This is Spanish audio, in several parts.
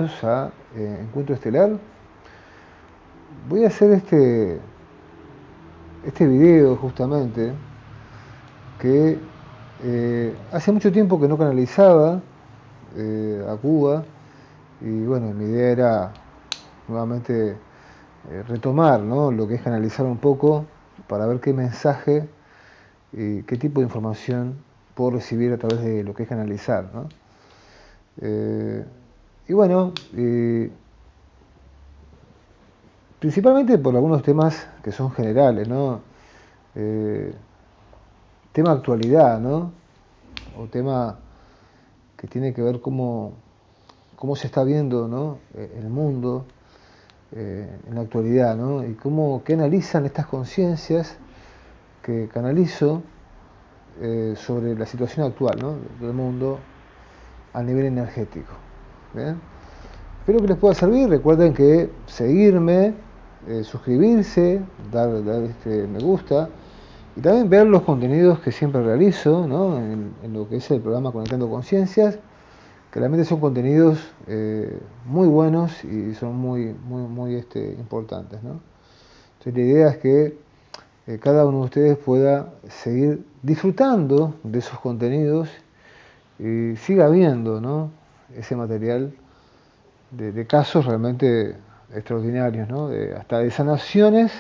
bienvenidos a Encuentro Estelar. Voy a hacer este video justamente que hace mucho tiempo que no canalizaba a Cuba, y bueno, mi idea era nuevamente retomar, ¿no?, lo que es canalizar un poco para ver qué mensaje y qué tipo de información puedo recibir a través de lo que es canalizar, ¿no? Y bueno, principalmente por algunos temas que son generales, ¿no? Tema actualidad, ¿no? O tema que tiene que ver cómo se está viendo, ¿no?, el mundo en la actualidad, ¿no? Y qué analizan estas conciencias que canalizo sobre la situación actual, ¿no?, del mundo a nivel energético. ¿Bien? Espero que les pueda servir. Recuerden que seguirme, suscribirse, dar me gusta, y también ver los contenidos que siempre realizo, ¿no?, en lo que es el programa Conectando Conciencias, que realmente son contenidos muy buenos y son muy importantes, ¿no? Entonces la idea es que cada uno de ustedes pueda seguir disfrutando de esos contenidos y siga viendo, ¿no?, ese material de casos realmente extraordinarios, ¿no?, hasta de sanaciones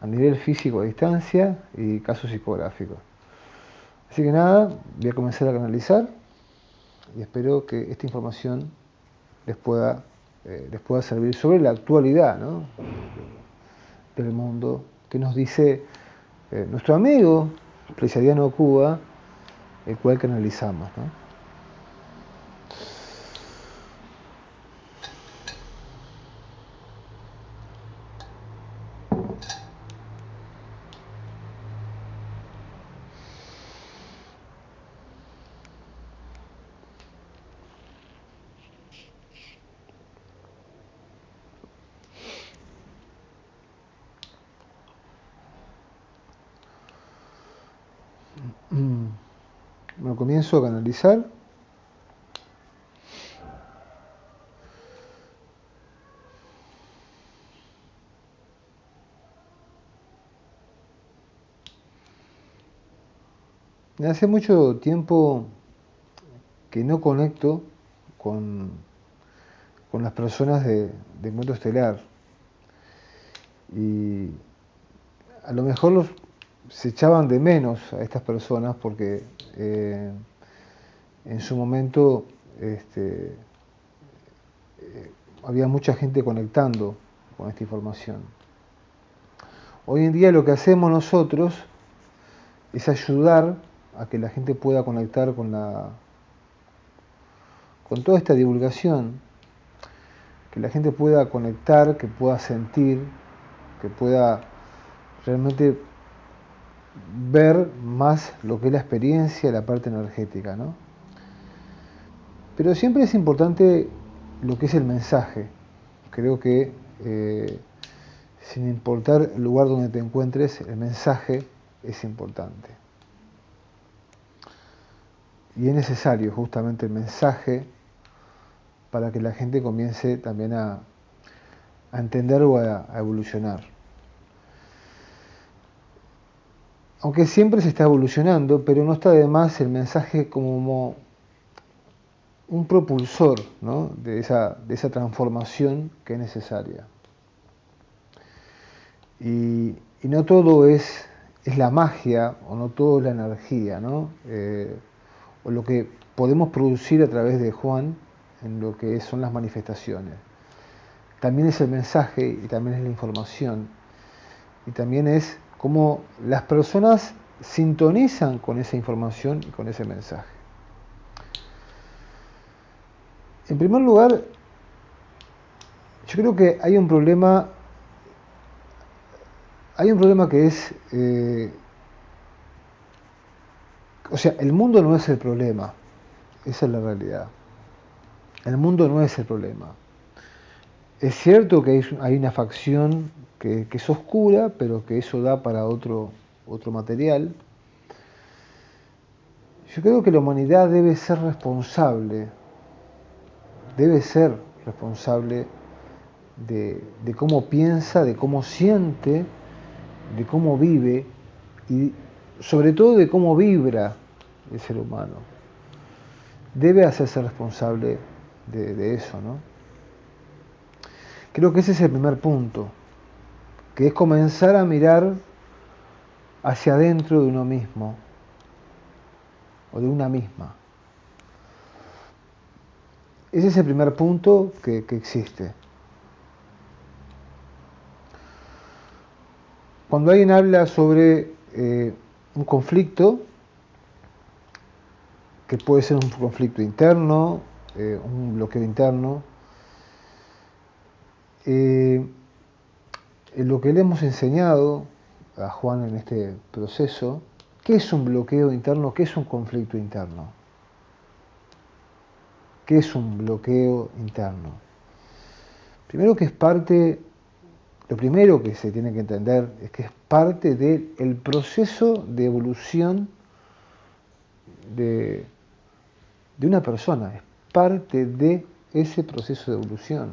a nivel físico a distancia y casos psicográficos. Así que nada, voy a comenzar a canalizar y espero que esta información les pueda servir sobre la actualidad, ¿no?, del mundo, que nos dice nuestro amigo Pleiadiano Cuba, el cual canalizamos, ¿no? Bueno, comienzo a canalizar. Hace mucho tiempo que no conecto con las personas de Encuentro Estelar, y a lo mejor se echaban de menos a estas personas porque en su momento había mucha gente conectando con esta información. Hoy en día lo que hacemos nosotros es ayudar a que la gente pueda conectar con toda esta divulgación, que la gente pueda conectar, que pueda sentir, que pueda realmente ver más lo que es la experiencia, la parte energética, ¿no? Pero siempre es importante lo que es el mensaje. Creo que sin importar el lugar donde te encuentres, el mensaje es importante. Y es necesario justamente el mensaje para que la gente comience también a entender o a evolucionar. Aunque siempre se está evolucionando, pero no está de más el mensaje como un propulsor, ¿no?, de esa transformación que es necesaria. Y no todo es la magia, o no todo es la energía, ¿no?, o lo que podemos producir a través de Juan en lo que son las manifestaciones. También es el mensaje, y también es la información, y también es cómo las personas sintonizan con esa información y con ese mensaje. En primer lugar, yo creo que hay un problema que es, o sea, el mundo no es el problema, esa es la realidad. El mundo no es el problema. Es cierto que hay una facción que es oscura, pero que eso da para otro material. Yo creo que la humanidad debe ser responsable responsable de cómo piensa, de cómo siente, de cómo vive y sobre todo de cómo vibra el ser humano. Debe hacerse responsable de eso, ¿no? Creo que ese es el primer punto, que es comenzar a mirar hacia adentro de uno mismo o de una misma. Ese es el primer punto que existe. Cuando alguien habla sobre un conflicto, que puede ser un conflicto interno, un bloqueo interno, lo que le hemos enseñado a Juan en este proceso, ¿qué es un bloqueo interno? ¿Qué es un conflicto interno? ¿Qué es un bloqueo interno? Primero que es parte, lo primero que se tiene que entender es que es parte del proceso de evolución de una persona, es parte de ese proceso de evolución.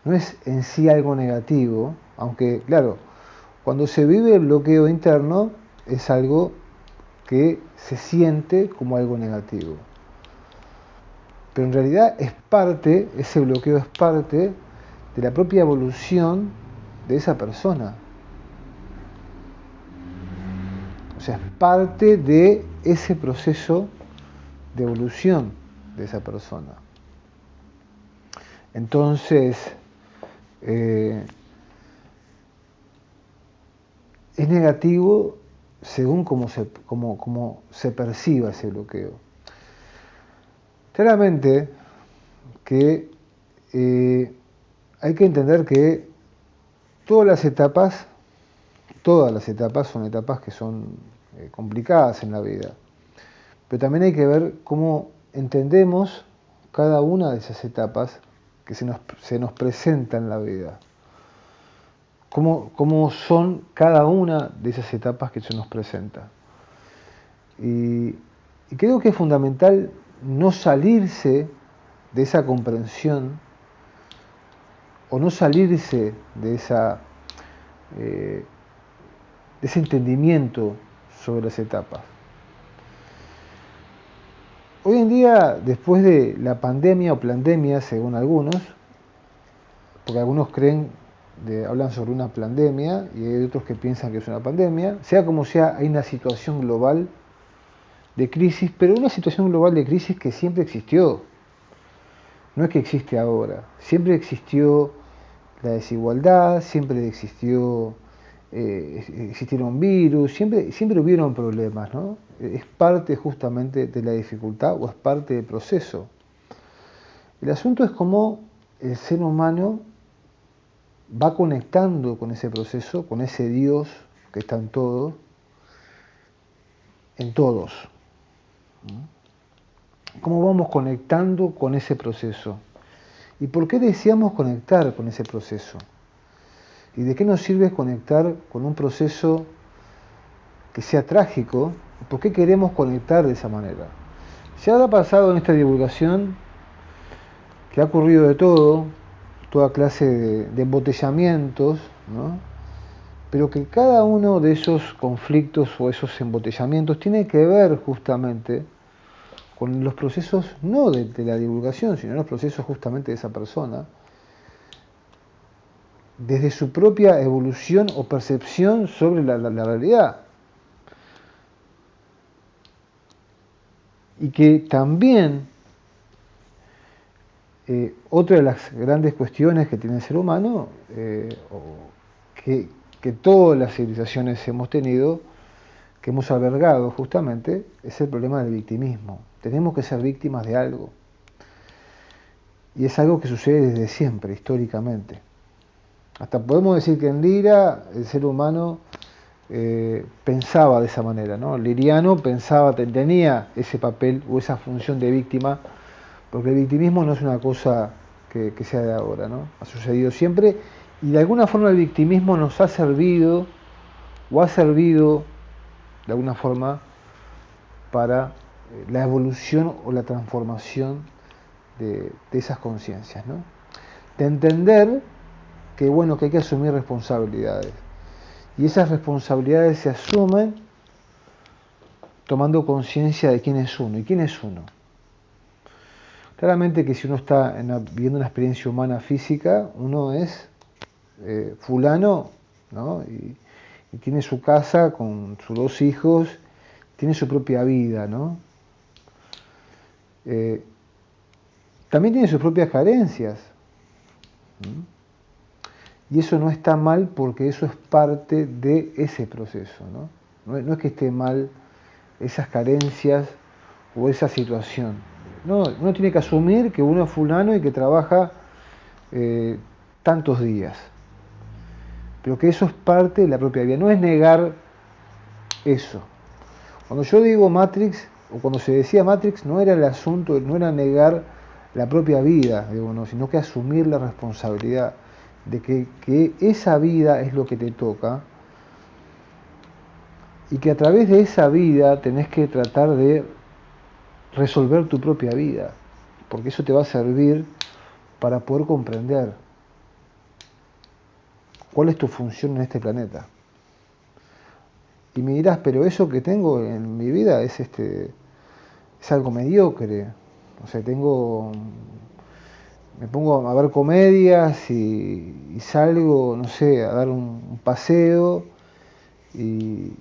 No es en sí algo negativo, aunque, claro, cuando se vive el bloqueo interno es algo que se siente como algo negativo. Pero en realidad es parte, ese bloqueo es parte de la propia evolución de esa persona. O sea, es parte de ese proceso de evolución de esa persona. Entonces, es negativo según cómo se perciba ese bloqueo. Claramente que hay que entender que todas las etapas son etapas que son complicadas en la vida. Pero también hay que ver cómo entendemos cada una de esas etapas que se nos presentan en la vida. Cómo son cada una de esas etapas que se nos presenta. Y creo que es fundamental no salirse de esa comprensión o no salirse de ese entendimiento sobre las etapas. Hoy en día, después de la pandemia o plandemia, según algunos, porque algunos hablan sobre una pandemia y hay otros que piensan que es una pandemia, sea como sea, hay una situación global de crisis, pero una situación global de crisis que siempre existió. No es que existe ahora, siempre existió la desigualdad, siempre existieron virus, siempre hubieron problemas, ¿no? Es parte justamente de la dificultad o es parte del proceso. El asunto es cómo el ser humano va conectando con ese proceso, con ese Dios que está en todos. ¿Cómo vamos conectando con ese proceso? ¿Y por qué deseamos conectar con ese proceso? ¿Y de qué nos sirve conectar con un proceso que sea trágico? ¿Por qué queremos conectar de esa manera? Se ha pasado en esta divulgación que ha ocurrido de todo, toda clase de embotellamientos, ¿no? Pero que cada uno de esos conflictos o esos embotellamientos tiene que ver justamente con los procesos no de la divulgación, sino los procesos justamente de esa persona, desde su propia evolución o percepción sobre la realidad. Y que también otra de las grandes cuestiones que tiene el ser humano, que todas las civilizaciones hemos tenido, que hemos albergado justamente, es el problema del victimismo. Tenemos que ser víctimas de algo. Y es algo que sucede desde siempre, históricamente. Hasta podemos decir que en Lira el ser humano pensaba de esa manera, ¿no? Liriano tenía ese papel o esa función de víctima, porque el victimismo no es una cosa que sea de ahora, ¿no? Ha sucedido siempre y de alguna forma el victimismo nos ha servido o ha servido de alguna forma para la evolución o la transformación de esas conciencias, ¿no? De entender que, bueno, que hay que asumir responsabilidades. Y esas responsabilidades se asumen tomando conciencia de quién es uno. ¿Y quién es uno? Claramente que si uno está viviendo una experiencia humana física, uno es fulano, ¿no? Y tiene su casa con sus 2 hijos, tiene su propia vida, ¿no? También tiene sus propias carencias. Y eso no está mal porque eso es parte de ese proceso, ¿no? No es que esté mal esas carencias o esa situación. No, uno tiene que asumir que uno es fulano y que trabaja tantos días. Pero que eso es parte de la propia vida. No es negar eso. Cuando yo digo Matrix, o cuando se decía Matrix, no era el asunto, no era negar la propia vida, digo, no, sino que asumir la responsabilidad de que esa vida es lo que te toca y que a través de esa vida tenés que tratar de resolver tu propia vida, porque eso te va a servir para poder comprender cuál es tu función en este planeta. Y me dirás, pero eso que tengo en mi vida es algo mediocre. O sea, me pongo a ver comedias y salgo, no sé, a dar un paseo y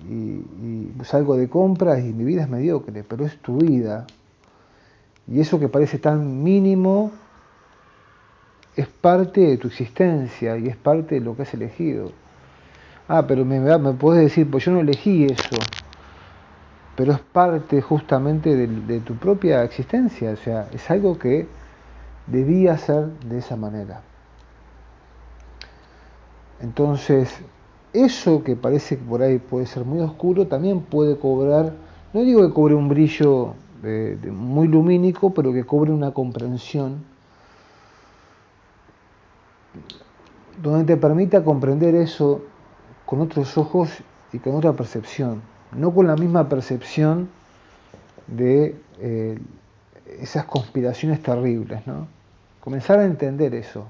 salgo de compras y mi vida es mediocre, pero es tu vida. Y eso que parece tan mínimo es parte de tu existencia y es parte de lo que has elegido. Ah, pero me podés decir, pues yo no elegí eso, pero es parte justamente de tu propia existencia, o sea, es algo que debía ser de esa manera. Entonces, eso que parece que por ahí puede ser muy oscuro, también puede cobrar, no digo que cobre un brillo muy lumínico, pero que cobre una comprensión donde te permita comprender eso con otros ojos y con otra percepción, no con la misma percepción de esas conspiraciones terribles, ¿no? Comenzar a entender eso.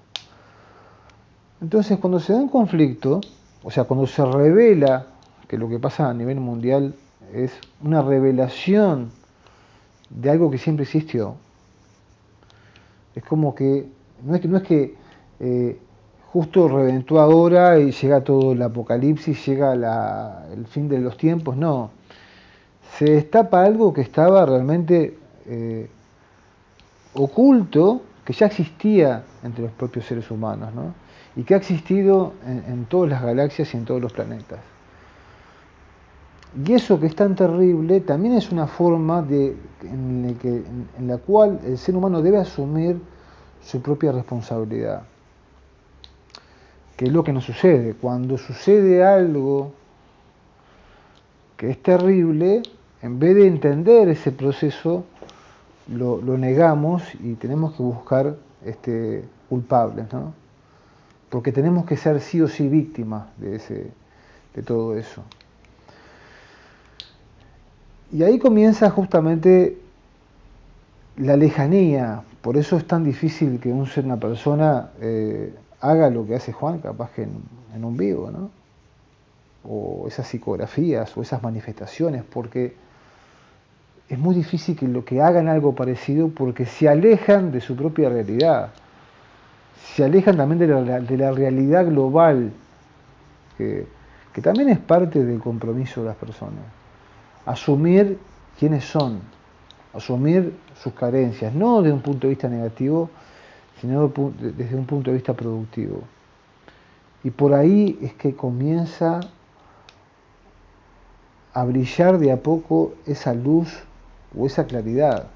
Entonces, cuando se da un conflicto, o sea, cuando se revela que lo que pasa a nivel mundial es una revelación de algo que siempre existió, es como que no es que justo reventó ahora y llega todo el apocalipsis, llega el fin de los tiempos, no. Se destapa algo que estaba realmente oculto, que ya existía entre los propios seres humanos, ¿no? Y que ha existido en todas las galaxias y en todos los planetas. Y eso que es tan terrible también es una forma en la cual el ser humano debe asumir su propia responsabilidad. Que es lo que nos sucede. Cuando sucede algo que es terrible, en vez de entender ese proceso, lo negamos y tenemos que buscar culpables, ¿no? Porque tenemos que ser sí o sí víctimas de todo eso. Y ahí comienza justamente la lejanía. Por eso es tan difícil que una persona haga lo que hace Juan, capaz que en un vivo, ¿no? O esas psicografías o esas manifestaciones, porque es muy difícil que hagan algo parecido porque se alejan de su propia realidad, se alejan también de la realidad global, que también es parte del compromiso de las personas. Asumir quiénes son, asumir sus carencias, no desde un punto de vista negativo, sino desde un punto de vista productivo. Y por ahí es que comienza a brillar de a poco esa luz o esa claridad.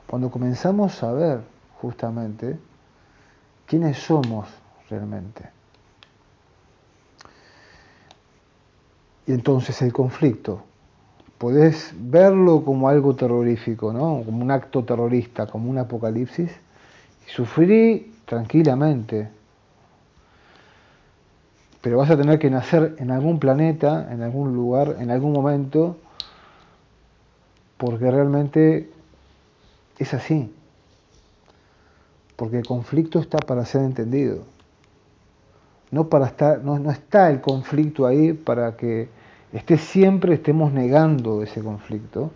Cuando comenzamos a ver justamente quiénes somos realmente. Y entonces el conflicto, podés verlo como algo terrorífico, ¿no? Como un acto terrorista, como un apocalipsis, y sufrir tranquilamente. Pero vas a tener que nacer en algún planeta, en algún lugar, en algún momento, porque realmente es así. porque el conflicto está para ser entendido. No está el conflicto ahí para que siempre estemos negando ese conflicto,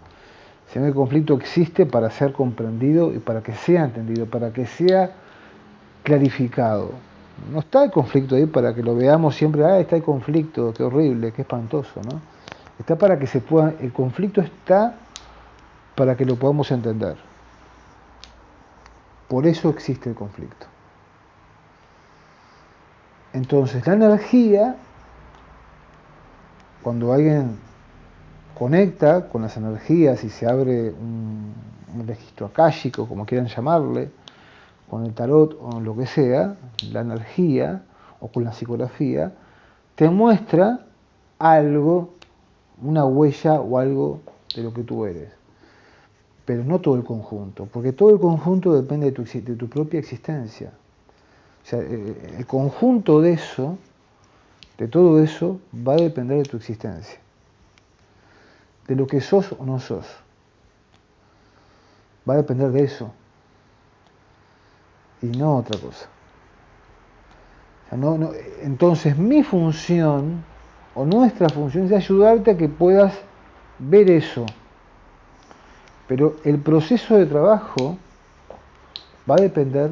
sino que el conflicto existe para ser comprendido y para que sea entendido, para que sea clarificado. No está el conflicto ahí para que lo veamos siempre, está el conflicto, qué horrible, qué espantoso, ¿no? Está para que el conflicto está para que lo podamos entender. Por eso existe el conflicto. Entonces, la energía, cuando alguien conecta con las energías y se abre un registro akáshico, como quieran llamarle, con el tarot o lo que sea, la energía o con la psicografía, te muestra algo, una huella o algo de lo que tú eres. Pero no todo el conjunto, porque todo el conjunto depende de tu propia existencia. O sea, el conjunto de eso, de todo eso, va a depender de tu existencia. De lo que sos o no sos. Va a depender de eso. Y no otra cosa. O sea, entonces mi función, o nuestra función, es ayudarte a que puedas ver eso. Pero el proceso de trabajo va a depender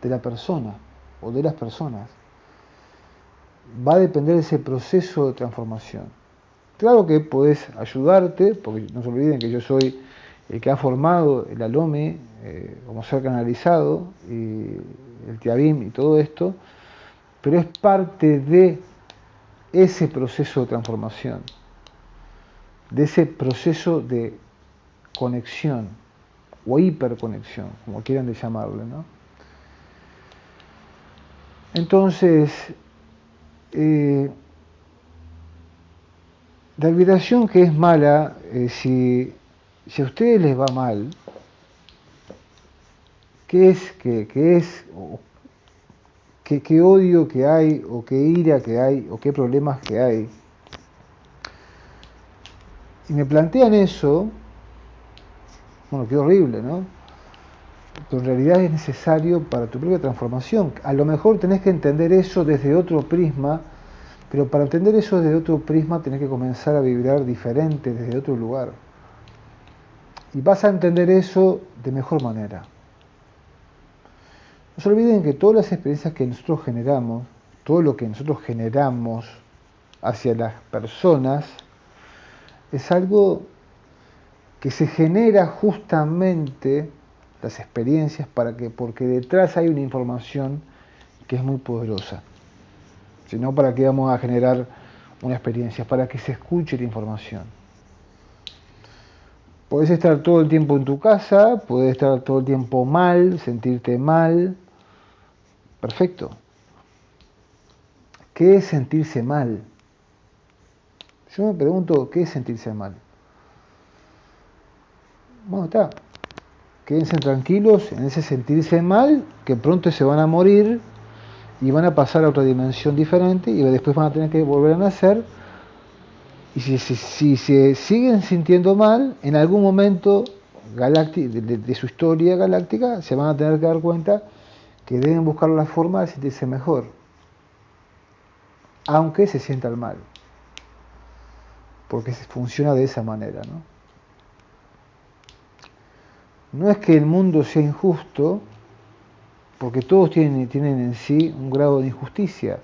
de la persona o de las personas. Va a depender de ese proceso de transformación. Claro que podés ayudarte, porque no se olviden que yo soy el que ha formado el Alome como ser canalizado, y el Tiabim y todo esto, pero es parte de ese proceso de transformación, de ese proceso de conexión o hiperconexión, como quieran de llamarle, ¿no? Entonces, la vibración que es mala, si a ustedes les va mal, ¿qué odio que hay, o qué ira que hay, o qué problemas que hay? Y me plantean eso, bueno, qué horrible, ¿no? Pero en realidad es necesario para tu propia transformación. A lo mejor tenés que entender eso desde otro prisma, pero para entender eso desde otro prisma tenés que comenzar a vibrar diferente desde otro lugar. Y vas a entender eso de mejor manera. No se olviden que todas las experiencias que nosotros generamos, todo lo que nosotros generamos hacia las personas, es algo que se genera justamente, las experiencias, porque detrás hay una información que es muy poderosa. Si no, ¿para qué vamos a generar una experiencia? Para que se escuche la información. Podés estar todo el tiempo en tu casa, podés estar todo el tiempo mal, sentirte mal. Perfecto. ¿Qué es sentirse mal? Yo me pregunto, ¿qué es sentirse mal? Bueno, está. Quédense tranquilos en ese sentirse mal, que pronto se van a morir y van a pasar a otra dimensión diferente y después van a tener que volver a nacer. Y si se siguen sintiendo mal, en algún momento de su historia galáctica, se van a tener que dar cuenta que deben buscar la forma de sentirse mejor, aunque se sientan mal, porque funciona de esa manera, ¿no? No es que el mundo sea injusto, porque todos tienen en sí un grado de injusticia,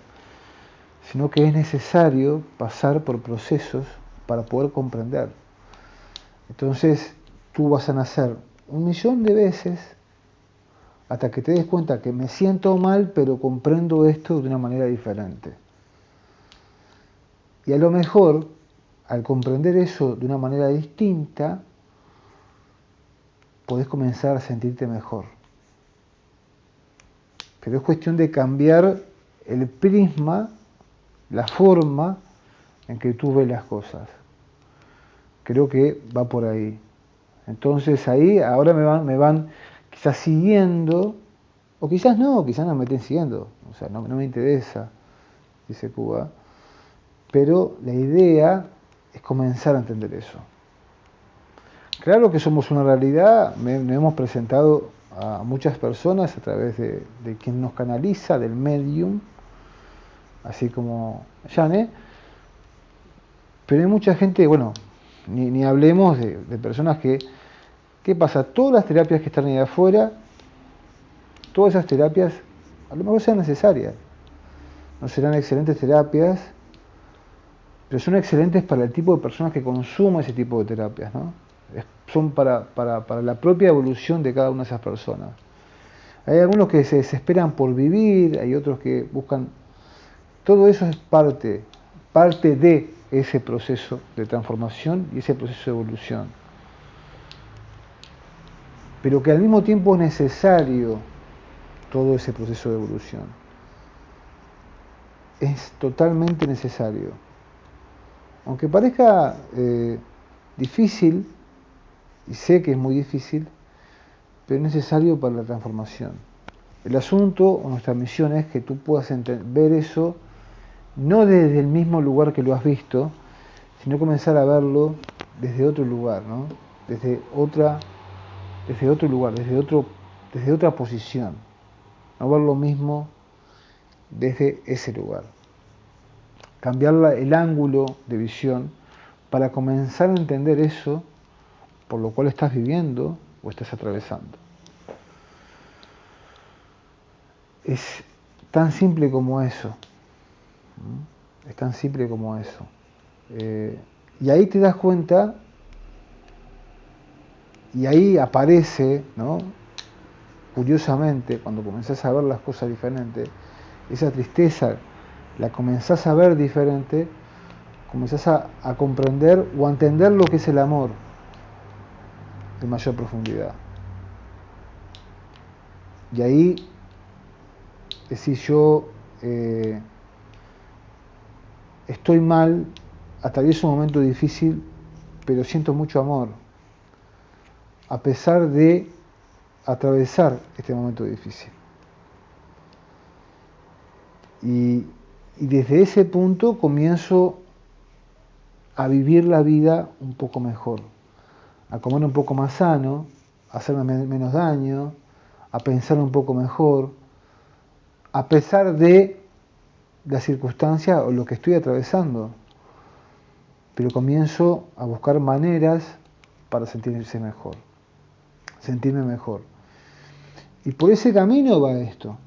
sino que es necesario pasar por procesos para poder comprender. Entonces, tú vas a nacer 1.000.000 de veces hasta que te des cuenta que me siento mal, pero comprendo esto de una manera diferente. Y a lo mejor, al comprender eso de una manera distinta, podés comenzar a sentirte mejor. Pero es cuestión de cambiar el prisma, la forma en que tú ves las cosas. Creo que va por ahí. Entonces ahí, ahora me van quizás siguiendo, o quizás no me estén siguiendo, o sea, no me interesa, dice Cuba. Pero la idea es comenzar a entender eso. Claro que somos una realidad, nos hemos presentado a muchas personas a través de quien nos canaliza, del medium, así como Jane, pero hay mucha gente, bueno, ni hablemos de personas que, ¿qué pasa? Todas las terapias que están ahí afuera, todas esas terapias a lo mejor sean necesarias, no serán excelentes terapias, pero son excelentes para el tipo de personas que consumen ese tipo de terapias, ¿no? Son para la propia evolución de cada una de esas personas. Hay algunos que se desesperan por vivir, hay otros que buscan... Todo eso es parte de ese proceso de transformación y ese proceso de evolución. Pero que al mismo tiempo es necesario todo ese proceso de evolución. Es totalmente necesario. Aunque parezca difícil, y sé que es muy difícil, pero es necesario para la transformación. El asunto o nuestra misión es que tú puedas ver eso no desde el mismo lugar que lo has visto, sino comenzar a verlo desde otro lugar, ¿no? Desde otro lugar, desde otra posición. No ver lo mismo desde ese lugar. Cambiar el ángulo de visión para comenzar a entender eso por lo cual estás viviendo o estás atravesando. Es tan simple como eso. Es tan simple como eso. Y ahí te das cuenta, y ahí aparece, ¿no? Curiosamente, cuando comenzás a ver las cosas diferentes, esa tristeza la comenzás a ver diferente, comenzás a comprender o a entender lo que es el amor de mayor profundidad. Y ahí decís yo, estoy mal, atravieso un momento difícil, pero siento mucho amor, a pesar de atravesar este momento difícil. Y desde ese punto comienzo a vivir la vida un poco mejor, a comer un poco más sano, a hacerme menos daño, a pensar un poco mejor, a pesar de la circunstancia o lo que estoy atravesando. Pero comienzo a buscar maneras para sentirme mejor. Y por ese camino va esto,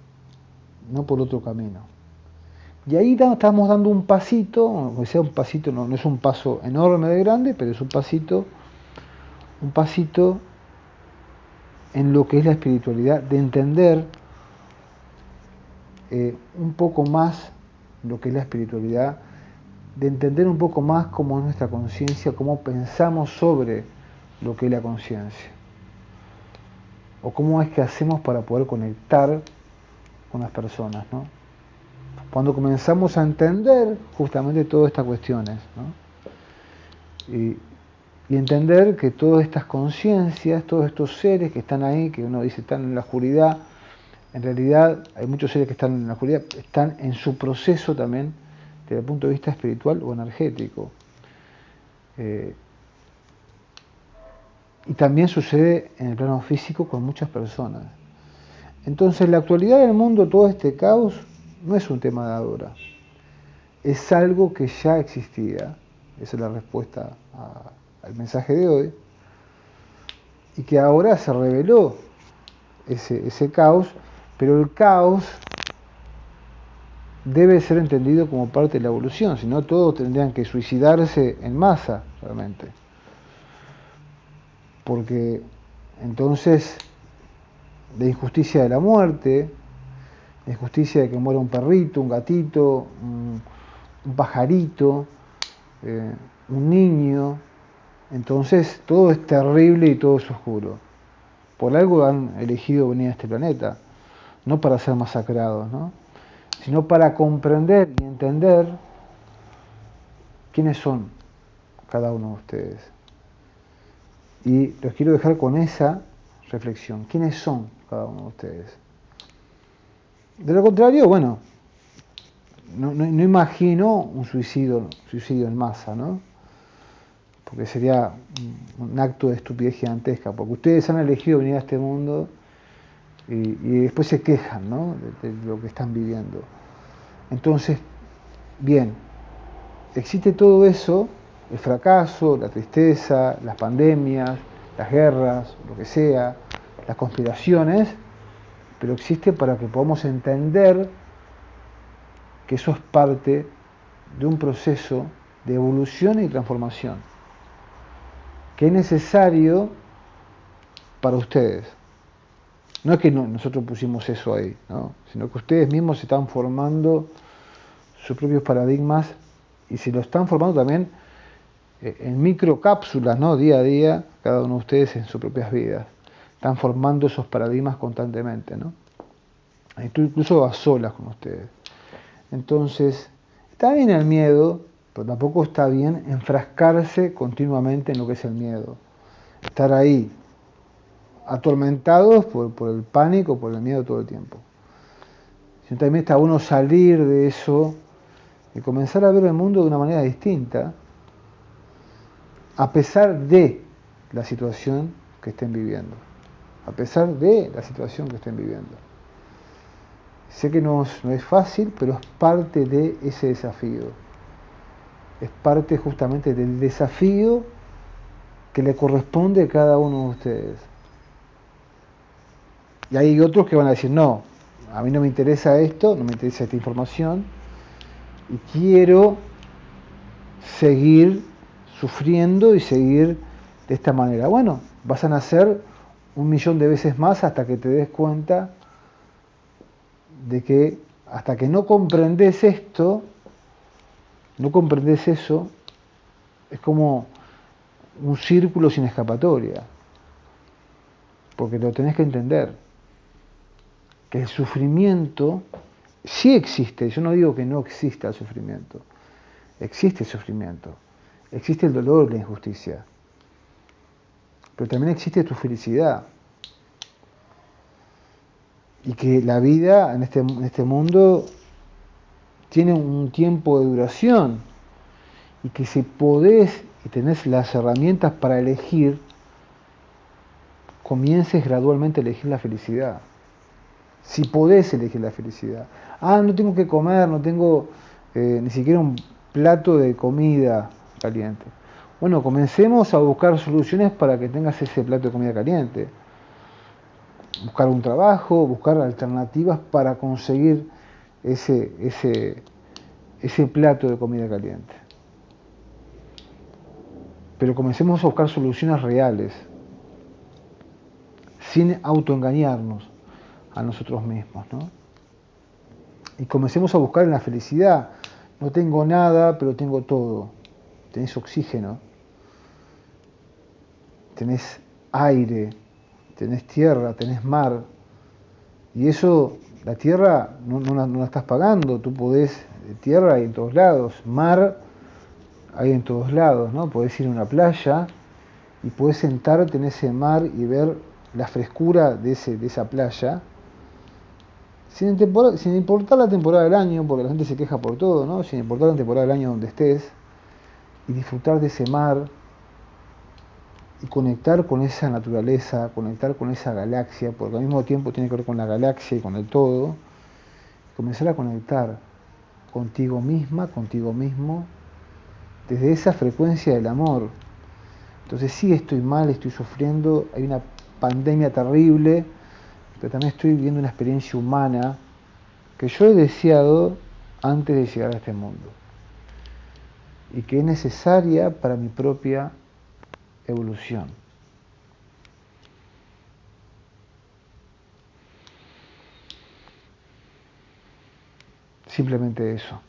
no por otro camino. Y ahí estamos dando un pasito, aunque sea un pasito, no es un paso enorme de grande, pero es un pasito en lo que es la espiritualidad, de entender un poco más lo que es la espiritualidad, de entender un poco más cómo es nuestra conciencia, cómo pensamos sobre lo que es la conciencia, o cómo es que hacemos para poder conectar con las personas, ¿no? Cuando comenzamos a entender justamente todas estas cuestiones, ¿no? Y entender que todas estas conciencias, todos estos seres que están ahí, que uno dice están en la oscuridad, en realidad hay muchos seres que están en la oscuridad, están en su proceso también desde el punto de vista espiritual o energético. Y también sucede en el plano físico con muchas personas. Entonces, la actualidad del mundo, todo este caos, no es un tema de ahora. Es algo que ya existía. Esa es la respuesta al mensaje de hoy. Y que ahora se reveló ese caos, pero el caos debe ser entendido como parte de la evolución, si no todos tendrían que suicidarse en masa, realmente. Porque entonces la injusticia de la muerte, la injusticia de que muera un perrito, un gatito, un pajarito, un niño, entonces todo es terrible y todo es oscuro. Por algo han elegido venir a este planeta, no para ser masacrados, ¿no? Sino para comprender y entender quiénes son cada uno de ustedes. Y los quiero dejar con esa reflexión. ¿Quiénes son cada uno de ustedes? De lo contrario, bueno, no imagino un suicidio en masa, ¿no? Porque sería un acto de estupidez gigantesca, porque ustedes han elegido venir a este mundo y después se quejan, ¿no?, de lo que están viviendo. Entonces, bien, existe todo eso, el fracaso, la tristeza, las pandemias, las guerras, lo que sea, las conspiraciones, pero existe para que podamos entender que eso es parte de un proceso de evolución y transformación, que es necesario para ustedes. No es que nosotros pusimos eso ahí, ¿no?, sino que ustedes mismos se están formando sus propios paradigmas y se lo están formando también en microcápsulas, ¿no?, día a día, cada uno de ustedes en sus propias vidas. Están formando esos paradigmas constantemente, ¿no? Incluso a solas con ustedes. Entonces, está bien el miedo, pero tampoco está bien enfrascarse continuamente en lo que es el miedo. Estar ahí, atormentados por el pánico, por el miedo todo el tiempo. Sino también está bueno salir de eso y comenzar a ver el mundo de una manera distinta, a pesar de la situación que estén viviendo. A pesar de la situación que estén viviendo. Sé que no es fácil, pero es parte de ese desafío. Es parte justamente del desafío que le corresponde a cada uno de ustedes. Y hay otros que van a decir, no, a mí no me interesa esto, no me interesa esta información, y quiero seguir sufriendo y seguir de esta manera. Bueno, vas a nacer 1.000.000 de veces más hasta que te des cuenta de que hasta que no comprendes esto, no comprendes eso, es como un círculo sin escapatoria, porque lo tenés que entender, que el sufrimiento sí existe. Yo no digo que no exista el sufrimiento, existe el sufrimiento, existe el dolor y la injusticia, pero también existe tu felicidad, y que la vida en este mundo tiene un tiempo de duración, y que si podés y tenés las herramientas para elegir, comiences gradualmente a elegir la felicidad. Si podés elegir la felicidad. Ah, no tengo que comer, no tengo ni siquiera un plato de comida caliente. Bueno, comencemos a buscar soluciones para que tengas ese plato de comida caliente. Buscar un trabajo, buscar alternativas para conseguir ese plato de comida caliente. Pero comencemos a buscar soluciones reales, sin autoengañarnos a nosotros mismos, ¿no? Y comencemos a buscar en la felicidad. No tengo nada, pero tengo todo. Tenés oxígeno, tenés aire, tenés tierra, tenés mar. Y eso, la tierra no la estás pagando. Tú podés, tierra hay en todos lados, mar hay en todos lados, ¿no? Podés ir a una playa y podés sentarte en ese mar y ver la frescura de esa playa, sin importar la temporada del año, porque la gente se queja por todo, ¿no? Sin importar la temporada del año donde estés, y disfrutar de ese mar, y conectar con esa naturaleza, conectar con esa galaxia, porque al mismo tiempo tiene que ver con la galaxia y con el todo, comenzar a conectar contigo misma, contigo mismo, desde esa frecuencia del amor. Entonces sí, estoy mal, estoy sufriendo, hay una pandemia terrible, pero también estoy viviendo una experiencia humana que yo he deseado antes de llegar a este mundo y que es necesaria para mi propia evolución. Simplemente eso.